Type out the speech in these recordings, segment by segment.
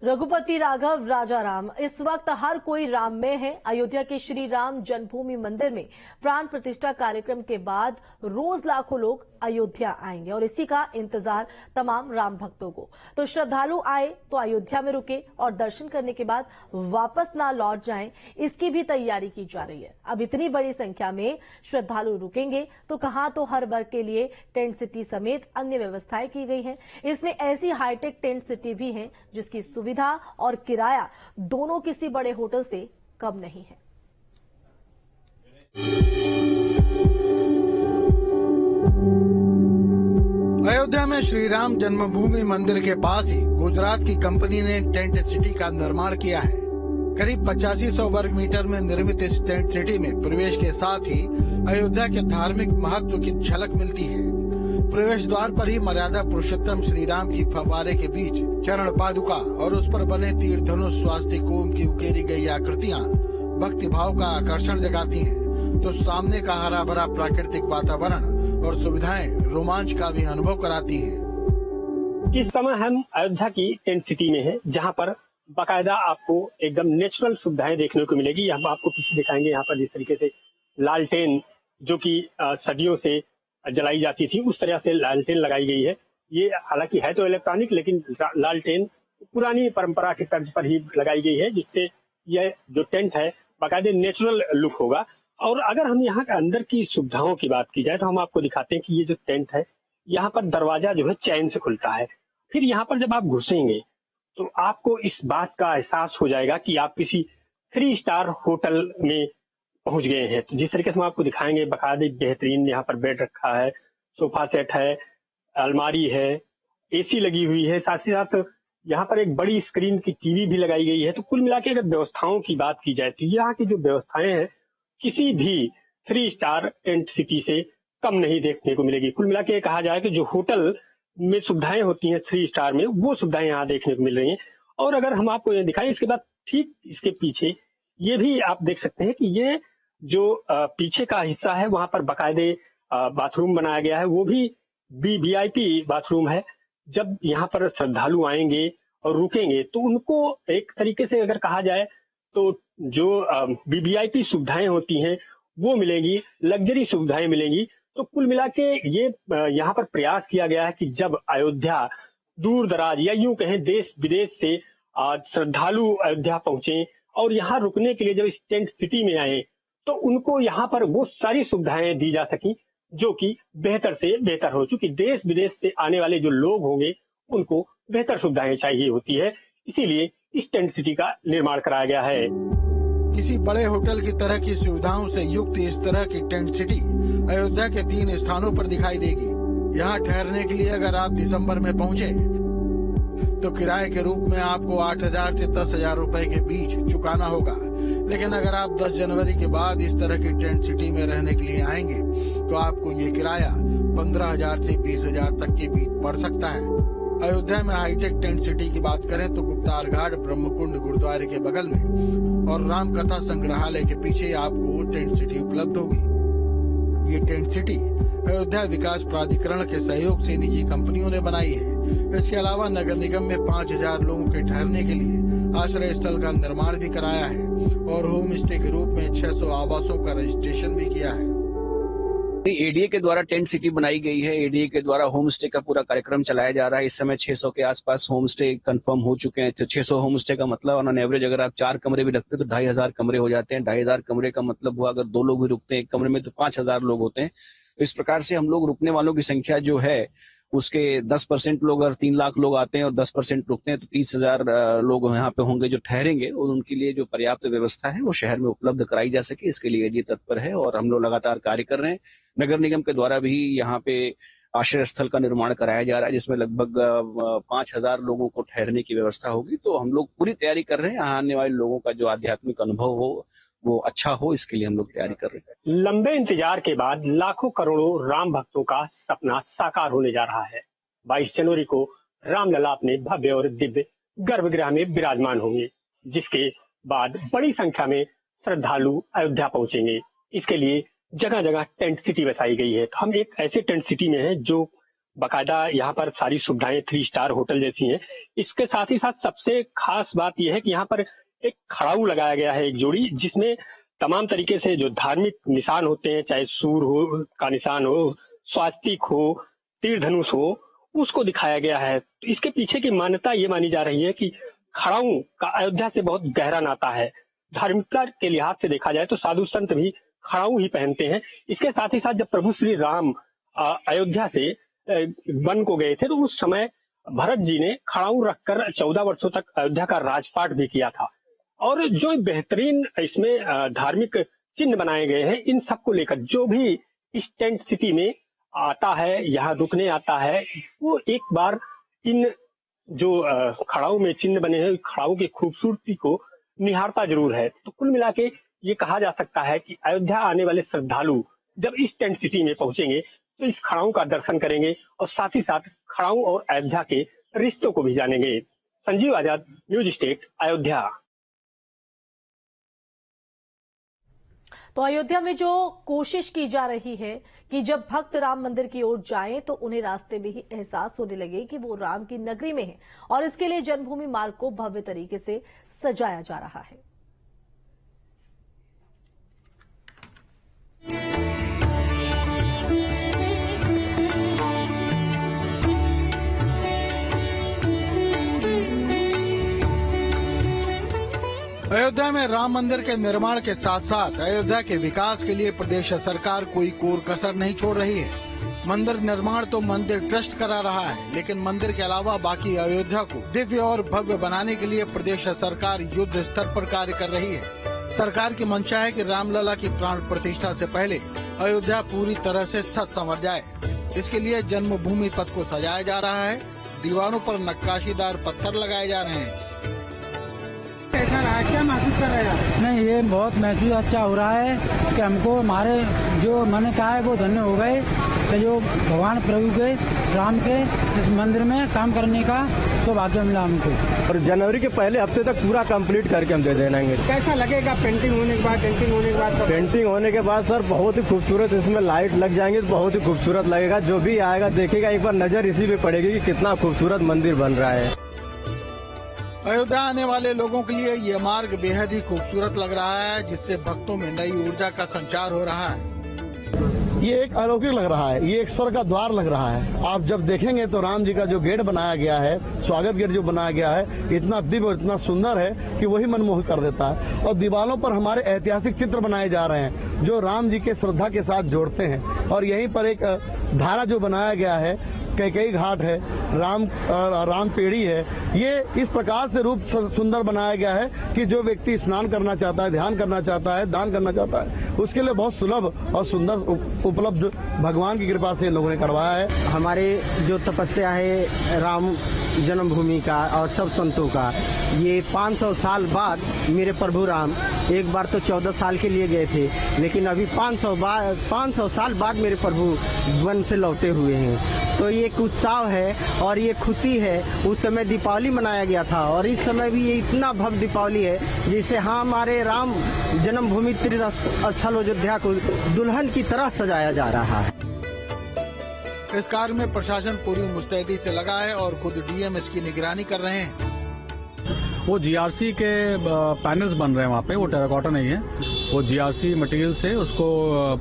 रघुपति राघव राजाराम इस वक्त हर कोई राम में है। अयोध्या के श्री राम जन्मभूमि मंदिर में प्राण प्रतिष्ठा कार्यक्रम के बाद रोज लाखों लोग अयोध्या आएंगे और इसी का इंतजार तमाम राम भक्तों को। तो श्रद्धालु आए तो अयोध्या में रुके और दर्शन करने के बाद वापस ना लौट जाएं, इसकी भी तैयारी की जा रही है। अब इतनी बड़ी संख्या में श्रद्धालु रुकेंगे तो कहां, तो हर वर्ग के लिए टेंट सिटी समेत अन्य व्यवस्थाएं की गई हैं। इसमें ऐसी हाईटेक टेंट सिटी भी है जिसकी सुविधा और किराया दोनों किसी बड़े होटल से कम नहीं है। अयोध्या में श्री राम जन्मभूमि मंदिर के पास ही गुजरात की कंपनी ने टेंट सिटी का निर्माण किया है। करीब 8500 वर्ग मीटर में निर्मित इस टेंट सिटी में प्रवेश के साथ ही अयोध्या के धार्मिक महत्व की झलक मिलती है। प्रवेश द्वार पर ही मर्यादा पुरुषोत्तम श्री राम की फव्वारे के बीच चरण पादुका और उस पर बने तीर धनुष स्वास्तिक ओम की उकेरी गई आकृतियां भक्ति भाव का आकर्षण जगाती हैं, तो सामने का हरा भरा प्राकृतिक वातावरण और सुविधाएं रोमांच का भी अनुभव कराती हैं। इस समय हम अयोध्या की टेंट सिटी में हैं, जहां पर बाकायदा आपको एकदम नेचुरल सुविधाएं देखने को मिलेगी। हम आपको पीछे दिखाएंगे। यहाँ पर जिस तरीके से लालटेन जो कि सदियों से जलाई जाती थी, उस तरह से लालटेन लगाई गई है। ये हालांकि है तो इलेक्ट्रॉनिक, लेकिन लालटेन पुरानी परंपरा की तर्ज पर ही लगाई गई है, जिससे यह जो टेंट है बाकायदे नेचुरल लुक होगा। और अगर हम यहाँ के अंदर की सुविधाओं की बात की जाए तो हम आपको दिखाते हैं कि ये जो टेंट है, यहाँ पर दरवाजा जो है चैन से खुलता है। फिर यहाँ पर जब आप घुसेंगे तो आपको इस बात का एहसास हो जाएगा कि आप किसी 3 स्टार होटल में पहुंच गए हैं। तो जिस तरीके से हम आपको दिखाएंगे, बाकायदे बेहतरीन यहाँ पर बेड रखा है, सोफा सेट है, अलमारी है, एसी लगी हुई है, साथ ही साथ यहाँ पर एक बड़ी स्क्रीन की टीवी भी लगाई गई है। तो कुल मिला के अगर व्यवस्थाओं की बात की जाए तो यहाँ की जो व्यवस्थाएं हैं किसी भी 3 स्टार टेंट सिटी से कम नहीं देखने को मिलेगी। कुल मिला के कहा जाए कि जो होटल में सुविधाएं होती हैं 3 स्टार में, वो सुविधाएं यहाँ देखने को मिल रही हैं। और अगर हम आपको ये दिखाएं, इसके बाद ठीक इसके पीछे ये भी आप देख सकते हैं कि ये जो पीछे का हिस्सा है वहां पर बाकायदे बाथरूम बनाया गया है। वो भी वीआईपी बाथरूम है। जब यहाँ पर श्रद्धालु आएंगे और रुकेंगे तो उनको एक तरीके से अगर कहा जाए तो जो वीआईपी सुविधाएं होती हैं वो मिलेंगी, लग्जरी सुविधाएं मिलेंगी। तो कुल मिला के ये यहाँ पर प्रयास किया गया है कि जब अयोध्या दूर दराज या यूं कहें देश विदेश से श्रद्धालु अयोध्या पहुंचे और यहाँ रुकने के लिए जब इस टेंट सिटी में आए तो उनको यहाँ पर वो सारी सुविधाएं दी जा सकी जो कि बेहतर से बेहतर हो। चूंकि देश विदेश से आने वाले जो लोग होंगे उनको बेहतर सुविधाएं चाहिए होती है, इसीलिए इस टेंट सिटी का निर्माण कराया गया है। किसी बड़े होटल की तरह की सुविधाओं से युक्त इस तरह की टेंट सिटी अयोध्या के 3 स्थानों पर दिखाई देगी। यहाँ ठहरने के लिए अगर आप दिसंबर में पहुँचे तो किराए के रूप में आपको 8,000 से 10,000 रुपए के बीच चुकाना होगा। लेकिन अगर आप 10 जनवरी के बाद इस तरह की टेंट सिटी में रहने के लिए आएंगे तो आपको ये किराया 15,000 से 20,000 तक के बीच पड़ सकता है। अयोध्या में हाईटेक टेंट सिटी की बात करें तो गुप्तार घाट ब्रह्मकुंड गुरुद्वारे के बगल में और राम कथा संग्रहालय के पीछे आपको टेंट सिटी उपलब्ध होगी। ये टेंट सिटी अयोध्या विकास प्राधिकरण के सहयोग से निजी कंपनियों ने बनाई है। इसके अलावा नगर निगम में 5,000 लोगों के ठहरने के लिए आश्रय स्थल का निर्माण भी कराया है और होम स्टे के रूप में 600 आवासों का रजिस्ट्रेशन भी किया है। एडीए के द्वारा टेंट सिटी बनाई गई है। एडीए के द्वारा होम स्टे का पूरा कार्यक्रम चलाया जा रहा है। इस समय 600 के आसपास होम स्टे कंफर्म हो चुके हैं। तो 600 होम स्टे का मतलब ऑन एवरेज अगर आप 4 कमरे भी रखते हैं तो 2,500 कमरे हो जाते हैं। 2,500 कमरे का मतलब हुआ अगर 2 लोग भी रुकते हैं एक कमरे में तो 5,000 लोग होते हैं। तो इस प्रकार से हम लोग रुकने वालों की संख्या जो है उसके 10% लोग, अगर 3 लाख लोग आते हैं और 10% रुकते हैं तो 30,000 लोग यहाँ पे होंगे जो ठहरेंगे और उनके लिए जो पर्याप्त व्यवस्था है वो शहर में उपलब्ध कराई जा सके, इसके लिए ये तत्पर है और हम लोग लगातार कार्य कर रहे हैं। नगर निगम के द्वारा भी यहाँ पे आश्रय स्थल का निर्माण कराया जा रहा है जिसमें लगभग 5,000 लोगों को ठहरने की व्यवस्था होगी। तो हम लोग पूरी तैयारी कर रहे हैं। यहाँ आने वाले लोगों का जो आध्यात्मिक अनुभव हो वो अच्छा हो, इसके लिए हम लोग तैयारी कर रहे हैं। लंबे इंतजार के बाद लाखों करोड़ों राम भक्तों का सपना साकार होने जा रहा है। 22 जनवरी को रामलला अपने भव्य और दिव्य गर्भगृह में विराजमान होंगे, जिसके बाद बड़ी संख्या में श्रद्धालु अयोध्या पहुंचेंगे। इसके लिए जगह जगह टेंट सिटी बसाई गई है। तो हम एक ऐसे टेंट सिटी में हैं जो बाकायदा यहाँ पर सारी सुविधाएं 3 स्टार होटल जैसी हैं। इसके साथ ही साथ सबसे खास बात यह है कि यहाँ पर एक खड़ाऊ लगाया गया है, एक जोड़ी, जिसमें तमाम तरीके से जो धार्मिक निशान होते हैं, चाहे सूर हो का निशान हो, स्वास्तिक हो, तीर धनुष हो, उसको दिखाया गया है। तो इसके पीछे की मान्यता ये मानी जा रही है कि खड़ाऊ का अयोध्या से बहुत गहरा नाता है। धार्मिकता के लिहाज से देखा जाए तो साधु संत भी खड़ाऊ ही पहनते हैं। इसके साथ ही साथ जब प्रभु श्री राम अयोध्या से वन को गए थे तो उस समय भरत जी ने खड़ाऊ रखकर 14 वर्षों तक अयोध्या का राजपाट भी किया था। और जो बेहतरीन इसमें धार्मिक चिन्ह बनाए गए हैं, इन सबको लेकर जो भी इस टेंट सिटी में आता है, यहाँ रुकने आता है, वो एक बार इन जो खड़ाऊ में चिन्ह बने हैं, खड़ाऊ की खूबसूरती को निहारता जरूर है। तो कुल मिला के ये कहा जा सकता है कि अयोध्या आने वाले श्रद्धालु जब इस टेंट सिटी में पहुंचेंगे तो इस खड़ाऊ का दर्शन करेंगे और साथ ही साथ खड़ाऊ और अयोध्या के रिश्तों को भी जानेंगे। संजीव आजाद, न्यूज स्टेट, अयोध्या। तो अयोध्या में जो कोशिश की जा रही है कि जब भक्त राम मंदिर की ओर जाएं तो उन्हें रास्ते में ही एहसास होने लगे कि वो राम की नगरी में है, और इसके लिए जन्मभूमि मार्ग को भव्य तरीके से सजाया जा रहा है। अयोध्या में राम मंदिर के निर्माण के साथ साथ अयोध्या के विकास के लिए प्रदेश सरकार कोई कोर कसर नहीं छोड़ रही है। मंदिर निर्माण तो मंदिर ट्रस्ट करा रहा है, लेकिन मंदिर के अलावा बाकी अयोध्या को दिव्य और भव्य बनाने के लिए प्रदेश सरकार युद्ध स्तर पर कार्य कर रही है। सरकार की मंशा है कि रामलला की प्राण प्रतिष्ठा से पहले अयोध्या पूरी तरह से सज संवर जाए। इसके लिए जन्मभूमि पथ को सजाया जा रहा है, दीवारों पर नक्काशीदार पत्थर लगाए जा रहे हैं। कैसा रहा, क्या महसूस कर रहे हैं? नहीं, ये बहुत महसूस अच्छा हो रहा है कि हमको हमारे जो मैंने कहा है वो धन्य हो गए कि जो भगवान प्रभु के राम के इस मंदिर में काम करने का सौभाग्य मिला हमको। और जनवरी के पहले हफ्ते तक पूरा कंप्लीट करके हम दे देंगे। कैसा लगेगा पेंटिंग होने के बाद? पेंटिंग होने के बाद सर बहुत ही खूबसूरत, इसमें लाइट लग जाएंगे तो बहुत ही खूबसूरत लगेगा। जो भी आएगा देखेगा एक बार नजर इसी पे पड़ेगी कि कितना खूबसूरत मंदिर बन रहा है। अयोध्या आने वाले लोगों के लिए ये मार्ग बेहद ही खूबसूरत लग रहा है, जिससे भक्तों में नई ऊर्जा का संचार हो रहा है। ये एक अलौकिक लग रहा है, ये एक स्वर्ग का द्वार लग रहा है। आप जब देखेंगे तो राम जी का जो गेट बनाया गया है, स्वागत गेट जो बनाया गया है, इतना दिव्य और इतना सुंदर है कि वही मनमोहित कर देता है। और दीवारों पर हमारे ऐतिहासिक चित्र बनाए जा रहे हैं जो राम जी के श्रद्धा के साथ जोड़ते हैं। और यहीं पर एक धारा जो बनाया गया है, कैकेयी घाट है, राम पेड़ी है, ये इस प्रकार से रूप सुंदर बनाया गया है कि जो व्यक्ति स्नान करना चाहता है, ध्यान करना चाहता है, दान करना चाहता है, उसके लिए बहुत सुलभ और सुंदर उपलब्ध भगवान की कृपा से लोगों ने करवाया है। हमारे जो तपस्या है राम जन्मभूमि का और सब संतों का, ये 500 साल बाद मेरे प्रभु राम एक बार तो 14 साल के लिए गए थे, लेकिन अभी 500 साल बाद मेरे प्रभु वन से लौटे हुए हैं। तो ये एक उत्साह है और ये खुशी है। उस समय दीपावली मनाया गया था और इस समय भी ये इतना भव्य दीपावली है जिसे हमारे राम जन्मभूमि तीर्थ स्थल अयोध्या को दुल्हन की तरह सजाया जा रहा है। इस कार्य में प्रशासन पूरी मुस्तैदी से लगा है और खुद डीएम इसकी निगरानी कर रहे हैं। वो जीआरसी के पैनल्स बन रहे हैं वहाँ पे, वो टेराकोटा नहीं है, वो जीआरसी मटेरियल से उसको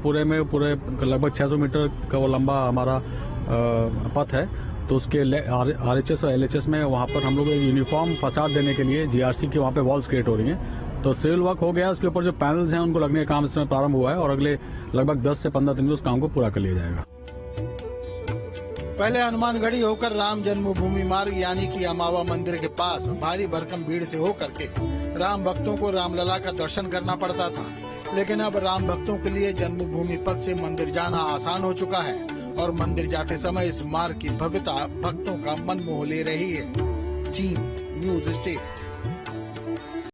पूरे लगभग 600 मीटर का वो लंबा हमारा पथ है। तो उसके आरएचएस और एलएचएस में वहाँ पर हम लोग यूनिफॉर्म फसाद देने के लिए जीआरसी की वहाँ पे वॉल्स क्रिएट हो रही हैं। तो सिविल वर्क हो गया, उसके ऊपर जो पैनल्स हैं उनको लगने का काम इसमें प्रारंभ हुआ है और अगले लगभग 10 से 15 दिन में उस काम को पूरा कर लिया जाएगा। पहले हनुमानगढ़ी होकर राम जन्मभूमि मार्ग यानी कि अमावा मंदिर के पास भारी भरकम भीड़ से होकर के राम भक्तों को रामलला का दर्शन करना पड़ता था, लेकिन अब राम भक्तों के लिए जन्मभूमि पथ से मंदिर जाना आसान हो चुका है और मंदिर जाते समय इस मार्ग की भव्यता भक्तों का मन मोह ले रही है। चीन न्यूज स्टेट।